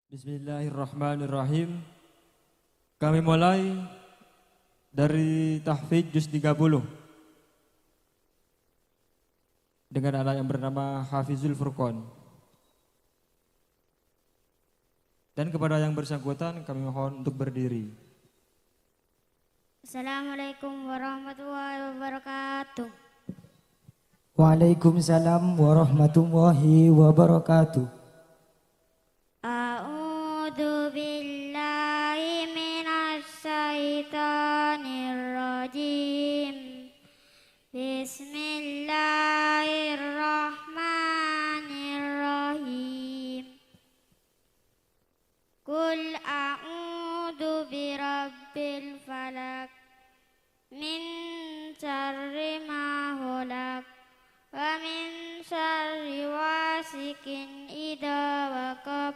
Bismillahirrahmanirrahim. Kami mulai dari tahfidz juz 30 dengan anak yang bernama Hafizul Furqan. Dan kepada yang bersangkutan kami mohon untuk berdiri. Assalamualaikum warahmatullahi wabarakatuh. Waalaikumsalam warahmatullahi wabarakatuh. A'udzu billahi minasy syaithanir rajim. Bismillahirrahmanirrahim. Qul a'udzu birabbil falaq min syarri ma khalaq wa min syarri wasikin idza waqab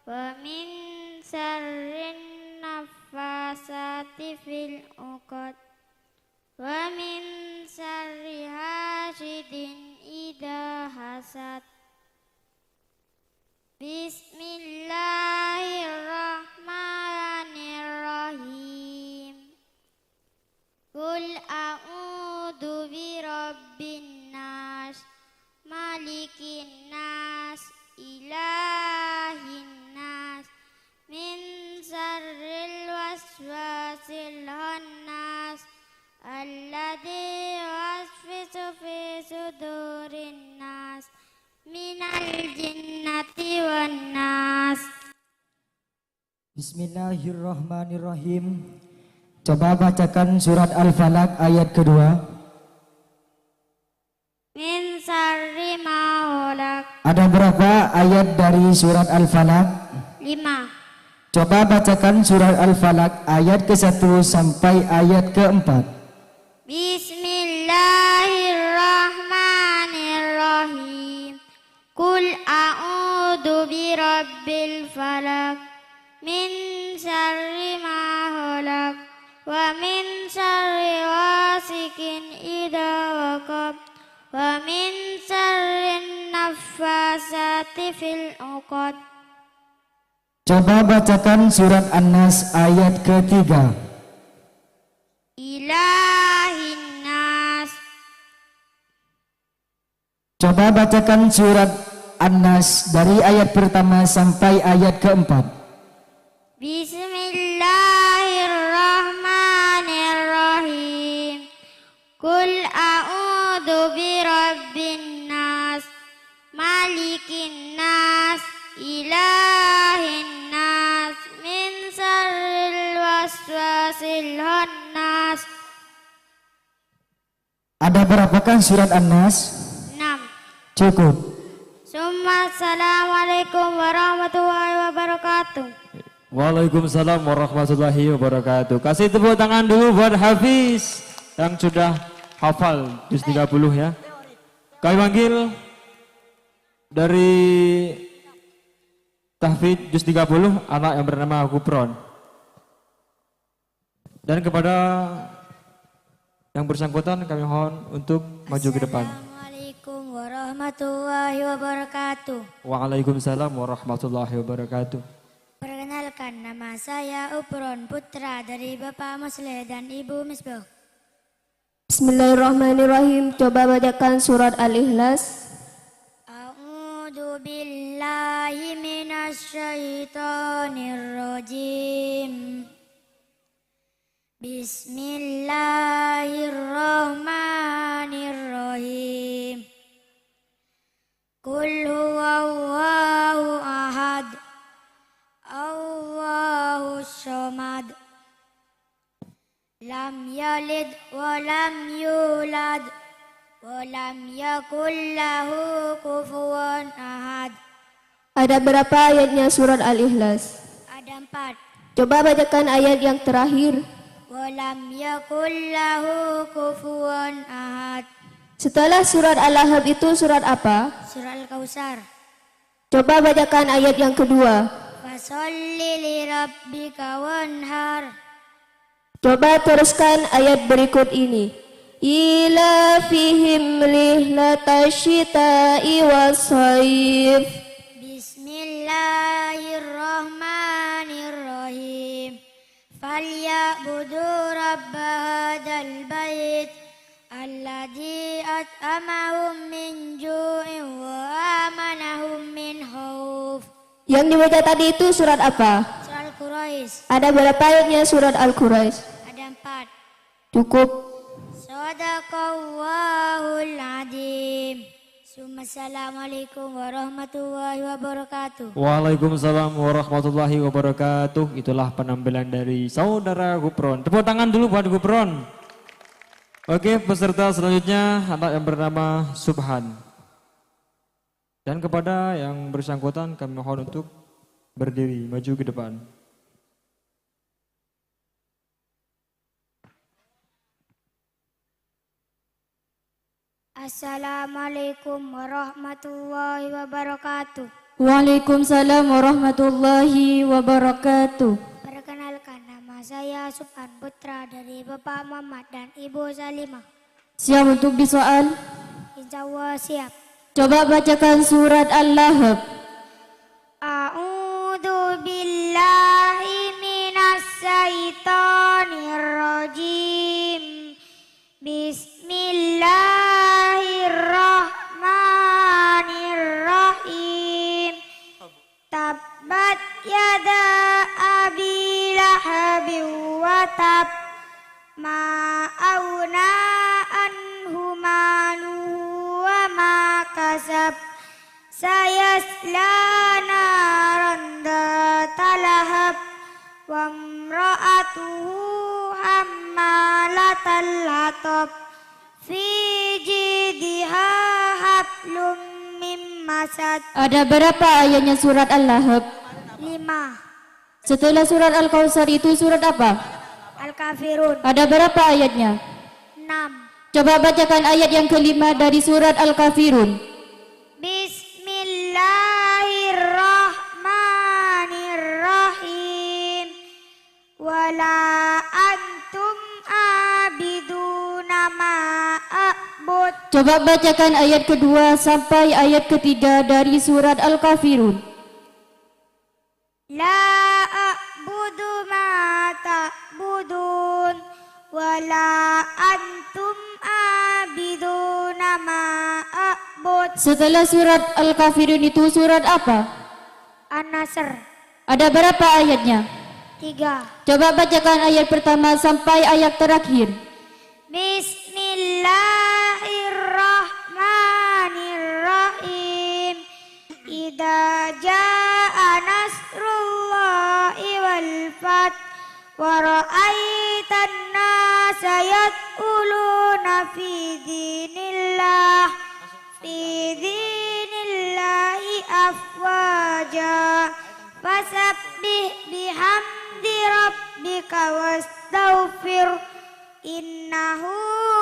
wa min syarrin naffasati fil 'uqad wa min syarri hasidin idza hasad. Bismillahirrahmanirrahim. Qul a'udzu birabbin nas, malikin nas, ilahin nas, min syarril waswasil khannas, alladzi yuwaswisu fi sudurin nas, minal jinnati wan nas. Bismillahirrahmanirrahim. Coba bacakan surat Al-Falaq ayat kedua. Min syarri ma khalaq. Ada berapa ayat dari surat Al-Falaq? 5. Coba bacakan surat Al-Falaq ayat ke-1 sampai ayat ke-4. Bismillahirrahmanirrahim. Qul a'udzu birabbil falaq min syarri ma khalaq wa min syarri wasikin idza waqab wa min syarrin naffasati fil 'uqad. Coba bacakan surat An-Nas ayat ketiga. Ilahin nas. Coba bacakan surat An-Nas dari ayat pertama sampai ayat keempat. Bismillahirrahmanirrahim. Qul a'udzu birabbin nas, malikin nas, ilahin nas, min syarril waswasil khannas. Ada berapakah surat An-Nas? 6. Cukup. Assalamualaikum warahmatullahi wabarakatuh. Waalaikumsalam warahmatullahi wabarakatuh. Kasih tepuk tangan dulu buat Hafiz yang sudah hafal juz 30 ya. Kami panggil dari tahfidz juz 30 anak yang bernama Kupron. Dan kepada yang bersangkutan kami mohon untuk maju ke depan. Assalamualaikum warahmatullahi wabarakatuh. Waalaikumsalam warahmatullahi wabarakatuh. Perkenalkan, nama saya Upron, putra dari Bapak Musleh dan Ibu Misbah. Bismillahirrahmanirrahim. Coba bacakan surat Al-Ikhlas. A'udzu billahi minasy syaithanir rajim. Bismillahirrahmanirrahim. Qul huwallahu ahad, Allahus samad, lam yalid wa lam yulad wa lam yakul lahu kufuwan ahad. Ada berapa ayatnya surat Al-Ikhlas? Ada 4. Coba bacakan ayat yang terakhir. Wa lam yakul lahu kufuwan ahad. Setelah surat Al-Ahzab itu surat apa? Surah Al-Kautsar. Coba bacakan ayat yang kedua. Fasholli li rabbika wanhar. Coba teruskan ayat berikut ini. Ila fihim lihlatasyita'i was-sayf. Bismillahirrahmanirrahim. فليعبدوا رب هذا البيت الذي أطعمهم من جوع وآمنهم من خوف. Yang dibaca tadi itu surat apa? Surat Al-Quraisy. Ada berapa ayatnya surat Al-Quraisy? Ada 4. Cukup. Sadaqallahul Azim. Assalamualaikum warahmatullahi wabarakatuh. Waalaikumsalam warahmatullahi wabarakatuh. Itulah penampilan dari saudara Gufron. Tepuk tangan dulu buat Gufron. Oke, peserta selanjutnya anak yang bernama Subhan. Dan kepada yang bersangkutan kami mohon untuk berdiri maju ke depan. Assalamualaikum warahmatullahi wabarakatuh. Waalaikumsalam warahmatullahi wabarakatuh. Perkenalkan, nama saya Subhan Putra dari Bapak Muhammad dan Ibu Salimah. Siap untuk disoal? Insya Allah siap. Coba bacakan surat Al-Lahab. A'udzu billahi minas syaitonir rajim. Bismillahirrahmanirrahim. Tabbat yada abi lahabin wa tab. Ma auna anhu maluhu wa ma kasab. Sayasla naran dhata lahab. Wa imra'atuhu hammalatal hatab. Fi jidha hablum mim masad. Ada berapa ayatnya surat Al-Lahab? 5. Setelah surat Al-Kautsar itu surat apa? Al-Kafirun. Ada berapa ayatnya? 6. Coba bacakan ayat yang kelima dari surat Al-Kafirun. Bismillahirrahmanirrahim. Wala antum abiduna ma a'bud. Coba bacakan ayat kedua sampai ayat ketiga dari surat Al-Kafirun. La a'budu ma ta'budun. Wala antum abiduna ma a'bud. Setelah surat Al-Kafirun itu surat apa? An-Nasr. Ada berapa ayatnya? 3. Coba bacakan ayat pertama sampai ayat terakhir. Bismillahirrahmanirrahim. Idza jaa nasrullahi wal fath wa ra'aitan nasa yadkhuluna fi dinillahi afwaja. Fasabbih bihamdi rabbika wastaghfir innahu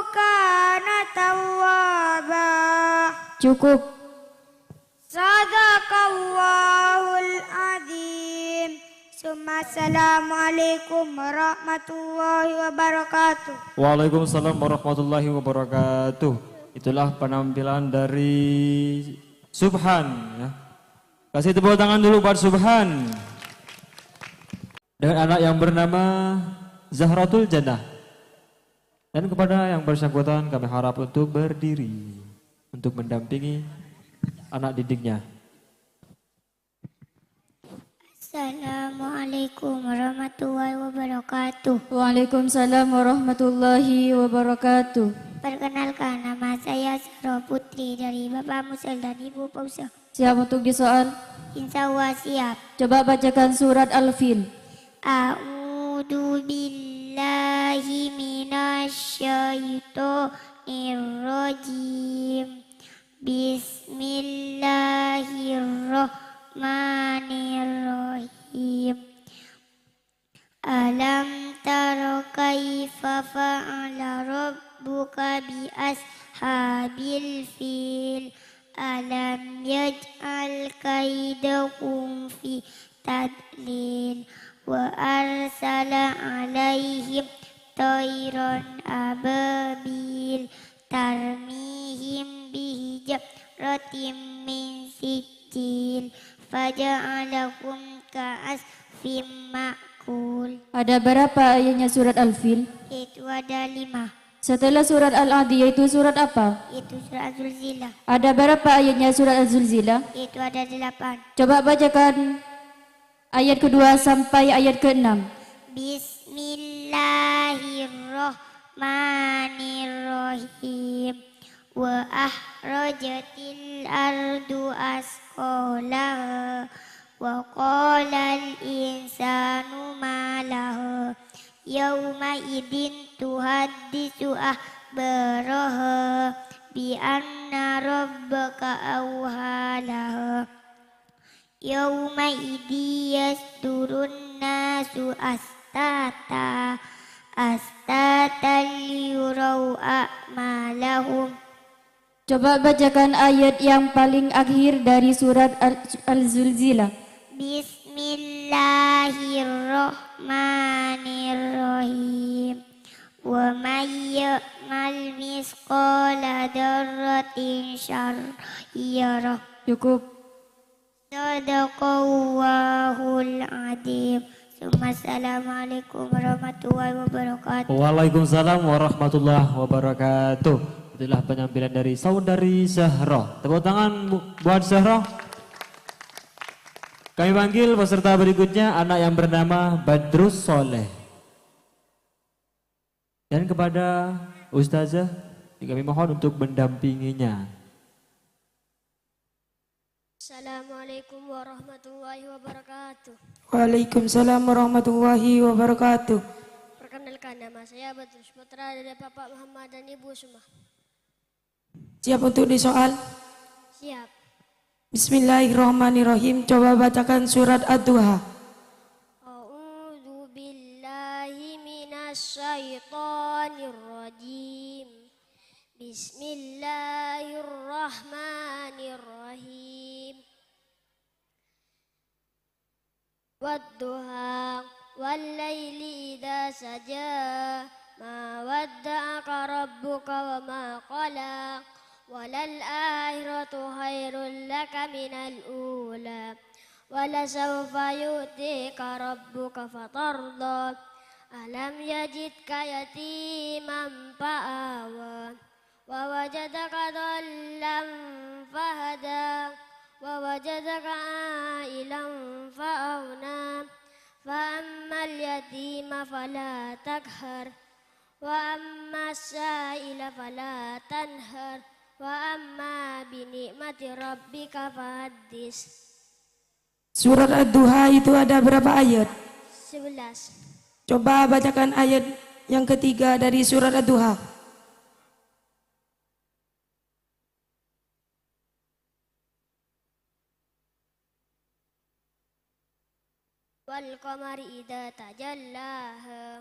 kana tawwaba. Cukup. Sadaqallahul azim. Assalamualaikum warahmatullahi wabarakatuh. Waalaikumsalam warahmatullahi wabarakatuh. Itulah penampilan dari Subhan ya. Kasih tepuk tangan dulu buat Subhan. Dengan anak yang bernama Zahratul Jannah. Dan kepada yang bersangkutan kami harap untuk berdiri untuk mendampingi anak didiknya. Assalamualaikum warahmatullahi wabarakatuh. Waalaikumsalam warahmatullahi wabarakatuh. Perkenalkan, nama saya Zahra Putri dari Bapak Musel dan Ibu Pausa. Siap untuk disoal? Insya Allah siap. Coba bacakan surat Al-Fil. A'udzu billahi minasyaitonir rajim. Bismillahirrahmanirrahim. Alam tara kaifa fa'ala rabbuka bi ashabil fil. Alam yaj'al kaidahum fi tadlil. Wa arsala alaihim tayran ababil. Tarmihim bihijratim min sijil. Faja'alakum ka'asfim ma'kul. Al-Ful. Ada berapa ayatnya surat Al-Fil? Itu ada 5. Setelah surat Al-Adiyah itu surat apa? Itu surat Az-Zulzilah. Ada berapa ayatnya surat Az-Zulzilah? Itu ada 8. Coba bacakan ayat kedua sampai ayat ke-6. Bismillahirrahmanirrahim. Wa ahrajatil ardu asqalaha wa qalal insanu ma laha yawma idin tuhaddisu akhbaraha bi anna rabbaka awhalaha yawma idi yasdurun nasu astata liyuraw a'malahum. Coba bacakan ayat yang paling akhir dari surat Al-Zulzilah. Bismillahirrahmanirrahim. Wa may ya'mal misqala dzarratin syarran yarah. Cukup. Sadaqallahul adzim. Assalamualaikum warahmatullahi wabarakatuh. Waalaikumsalam warahmatullahi wabarakatuh. Itulah penampilan dari saudari Zahra. Tepuk tangan buat Zahra. Kami panggil peserta berikutnya anak yang bernama Badrus Soleh. Dan kepada Ustazah kami mohon untuk mendampinginya. Assalamualaikum warahmatullahi wabarakatuh. Waalaikumsalam warahmatullahi wabarakatuh. Perkenalkan, nama saya Badrus Putra dari Bapak Muhammad dan Ibu Suma. Siap untuk disoal? Siap. Bismillahirrahmanirrahim. Coba bacakan surat Ad-Duha. A'udzu billahi minasyaitonir rajim. Bismillahirrahmanirrahim. Wadduha wal-laili idza saja ma wadda'aka rabbuka wa ma qala walal akhiratu khairul laka minal ula wala sawfa yu'tika rabbuka fatarda alam yajidka yatiman fa'awa wa wajadaka dhallan fahada wa wajadaka ailan fa'auna fa ammal yatima fala takhar wa amma sa'ila fala tanhar wa amma bi ni'mati rabbika fahaddis. Surat Ad-Duha itu ada berapa ayat? 11. Coba bacakan ayat yang ketiga dari surat Ad-Duha. Wal qamari idza tajallaha.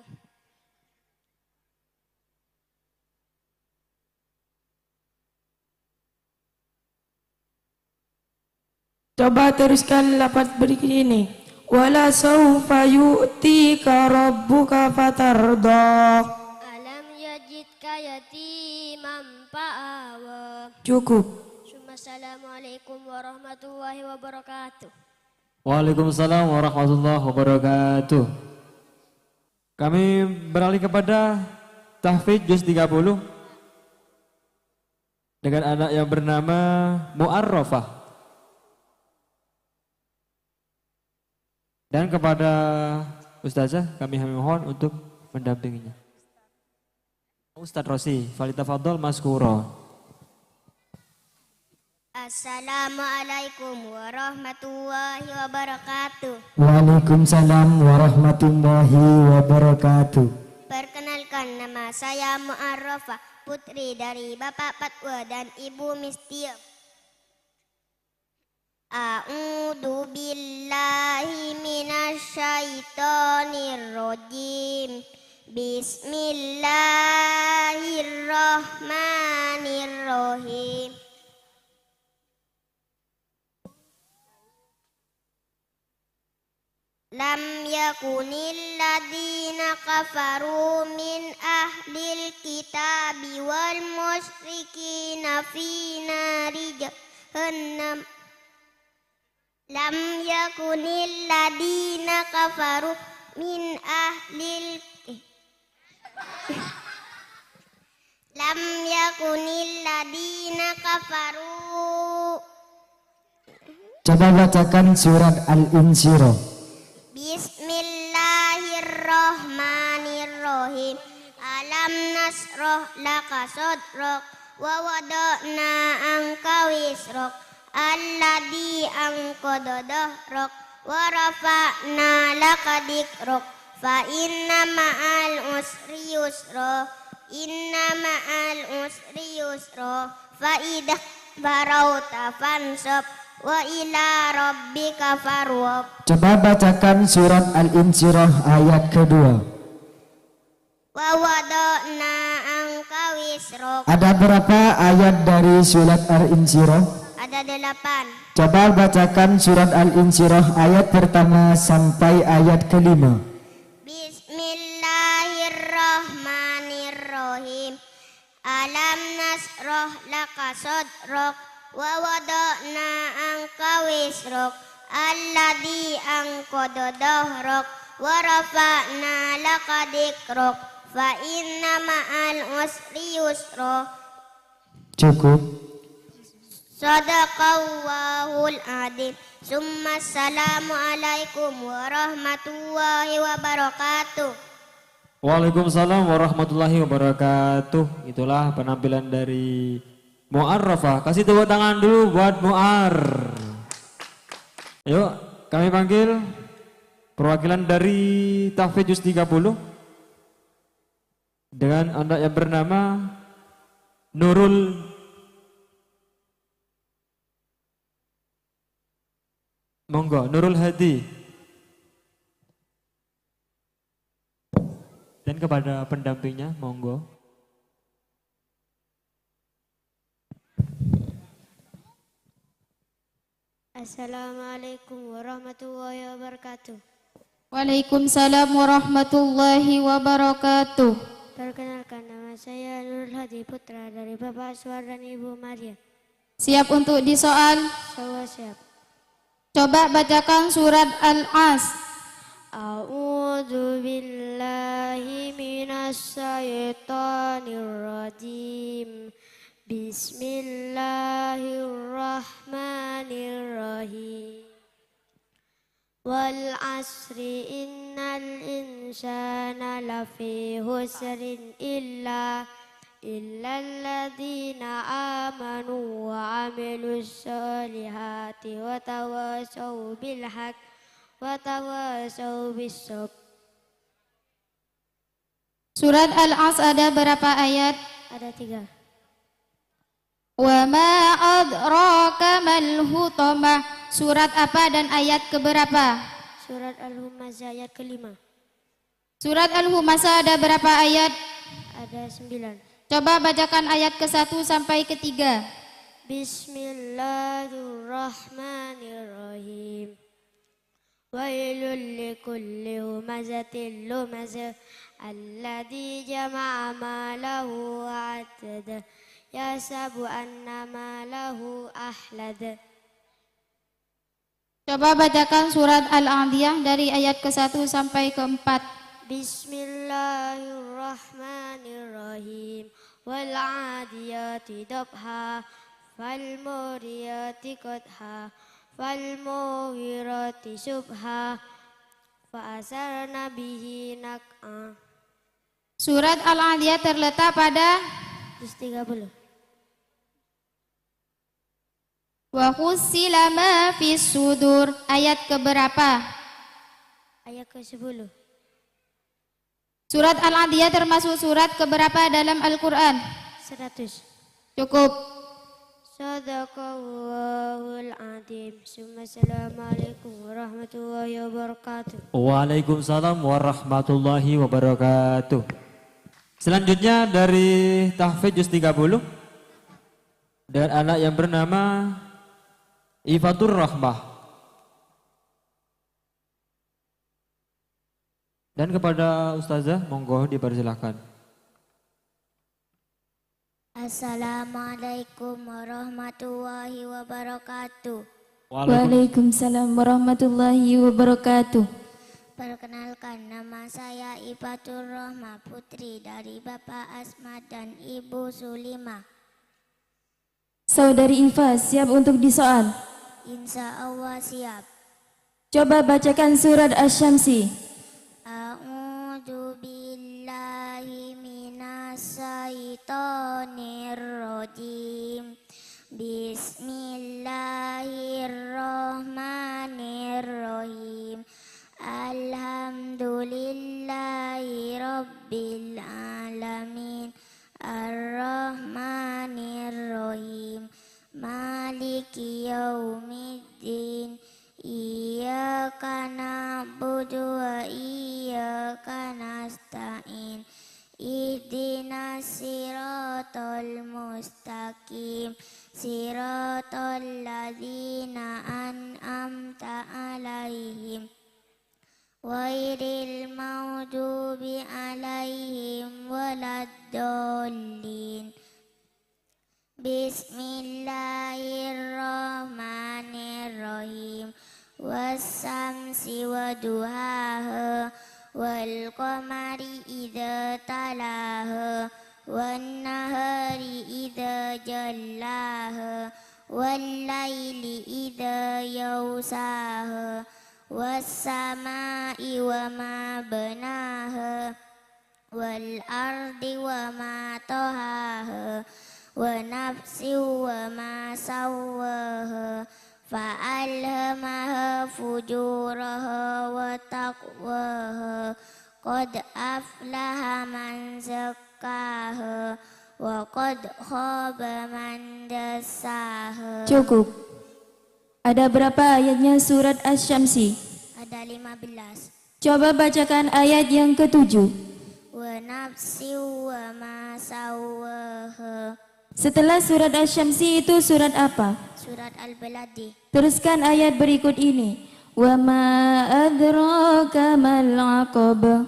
Coba teruskan lafaz berikut ini. Wala sawfa yu'tika rabbuka fatarda. Alam yajidka yatiman fa'awa. Cukup. Assalamualaikum warahmatullahi wabarakatuh. Waalaikumsalam warahmatullahi wabarakatuh. Kami beralih kepada tahfidz juz 30 dengan anak yang bernama Mu'arrafah. Dan kepada Ustazah kami mohon untuk mendampinginya. Ustadz Rosi, Falitafadol Maskuro. Assalamualaikum warahmatullahi wabarakatuh. Waalaikumsalam warahmatullahi wabarakatuh. Perkenalkan, nama saya Mu'arrafah, putri dari Bapak Patwa dan Ibu Mistia. A'udzu billahi minasyaitonir rajim. Bismillahirrahmanirrahim. Lam yakunil ladina kafaru min ahlil kitabi wal musyrikina fi nari jahannam. Lam yakunil ladina kafaru min ahlil lam yakunil ladina kafaru. Coba bacakan surat Al-Insyirah. Bismillahirrahmanirrahim. Alam nasroh laka sodrok wa wada'na anka wisrok alladhi angkodo dohrok wa rafa'na laka dikrok fa inna ma'al usri yusro inna ma'al usri yusro fa idah barauta fansob wa ila rabbika farwab. Coba bacakan surat Al-Insyirah ayat kedua. Wa wada'na anka wisrok. Ada berapa ayat dari surat Al-Insyirah? Ada 8. Coba bacakan surat Al-Insyirah ayat pertama sampai ayat kelima. Bismillahirrahmanirrahim. Alam nasroh laka sodrok wa wada'na anka wisrok alladhi angkodo dohrok wa rafa'na laka dikrok fa inna ma'al usri yusro. Cukup. Sadaqallahul adzim. Summa assalamu alaikum warahmatullahi wabarakatuh. Waalaikumsalam warahmatullahi wabarakatuh. Itulah penampilan dari Mu'arrafah. Kasih tepuk tangan dulu buat Mu'ar. Yuk, kami panggil perwakilan dari Tahfidz Juz 30 dengan anak yang bernama Nurul Monggo, Nurul Hadi. Dan kepada pendampingnya, monggo. Assalamualaikum warahmatullahi wabarakatuh. Waalaikumsalam warahmatullahi wabarakatuh. Perkenalkan, nama saya Nurul Hadi, putra dari Bapak Aswar dan Ibu Maria. Siap untuk disoal? Saya siap. Coba bacakan surat Al-As. A'udzu billahi minasy syaithanir rajim. Bismillahirrahmanirrahim. Wal asri innal insana lafi husrin illa alladzina amanu wa amilus solihati wa tawasaw bil haqq wa tawasaw bis sabr. Surat Al-As ada berapa ayat? Ada 3. Wa ma adraka mal hutamah. Surat apa dan ayat keberapa? Surat Al-Humazah ayat ke-5. Surat Al-Humazah ada berapa ayat? Ada 9. Coba bacakan ayat ke-1 sampai ke-3. Bismillahirrahmanirrahim. Wailul likulli humazatil lumazah alladzi jama'a malahu wa 'addada yasabu anna malahu ahlada. Coba bacakan surat Al-Adiyah dari ayat ke-1 sampai ke-4. Bismillahirrahmanirrahim. Wal 'adiyati dabha fal muriyati qadha fal mughirati subha fa asarna bihi naq'a. Surat Al-Adiyah terletak pada Juz 30. wa khussila ma fis sudur. Ayat keberapa? Ayat ke-10. Surat Al-Adiyah termasuk surat keberapa dalam Al-Quran? 100. Cukup. Sadaqallahul adzim. Assalamualaikum warahmatullahi wabarakatuh. Waalaikumsalam warahmatullahi wabarakatuh. Selanjutnya dari Tahfidz Juz 30 dengan anak yang bernama Ifatur Rahmah. Dan kepada Ustazah, monggo dipersilakan. Assalamualaikum warahmatullahi wabarakatuh. Waalaikumsalam warahmatullahi wabarakatuh. Perkenalkan, nama saya Ifatur Rohmah Putri dari Bapak Asmad dan Ibu Sulima. Saudari Iva siap untuk disoal? Insya Allah siap. Coba bacakan surat Asy-Syamsi. A'udzu billahi minas syaitonir rajim. Bismillahirrahmanirrahim. Alhamdulillahi rabbil alamin. Ar-Rahmanir-Rahim. Maliki yaumiddin. Iyyaka na'budu wa iyyaka nasta'in. Ihdinas siratal mustaqim. Siratal ladzina an'amta 'alaihim ghairil maghdubi 'alaihim waladdallin. Bismillahirrahmanirrahim. Was-samsi wa duhaha wal qamari idza talaha wan nahari idza jallaha wal laili idza yawsaha was samai wa ma banaha wal ardi wa ma tahaha wa nafsi wa ma sawwaha fa'alhamaha fujuraha wa taqwaha qad aflaha man zakkaha wa qad khaba man dassaha. Cukup. Ada berapa ayatnya surat Asy-Syamsi? Ada 15. Coba bacakan ayat yang ke-7. Wa nafsi wa ma sawwaha. Setelah surat Asy-Syamsi itu surat apa? Surat Al-Baladi. Teruskan ayat berikut ini. Wa ma adraka mal 'aqabah.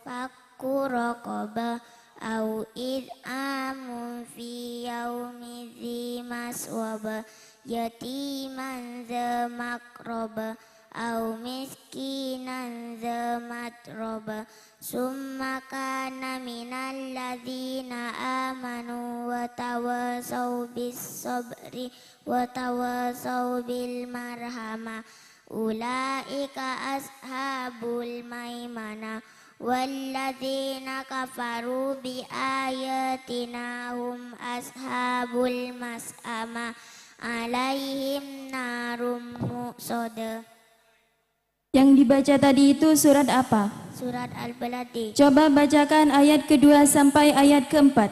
Fakku raqabah au id'amun fi yaumi dzi maswabah yatiman dza maqrabah au miskinan dza matrabah summa kana minal ladzina amanu wa tawasaw bis sabri wa tawasaw bil marhamah ulaika ashabul maimana walladzina kafaru bi ayatina hum ashabul mas'amah alaihim narum muqsadah. Yang dibaca tadi itu surat apa? Surat Al-Baladi. Coba bacakan ayat kedua sampai ayat keempat.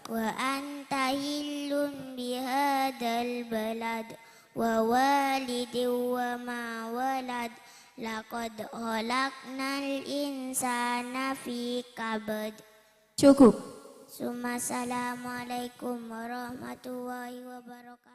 Wa anta hillun bihadal balad wa walidin wa ma walad laqad khalaqnal insana fi kabad. Cukup. Assalamualaikum warahmatullahi wabarakatuh.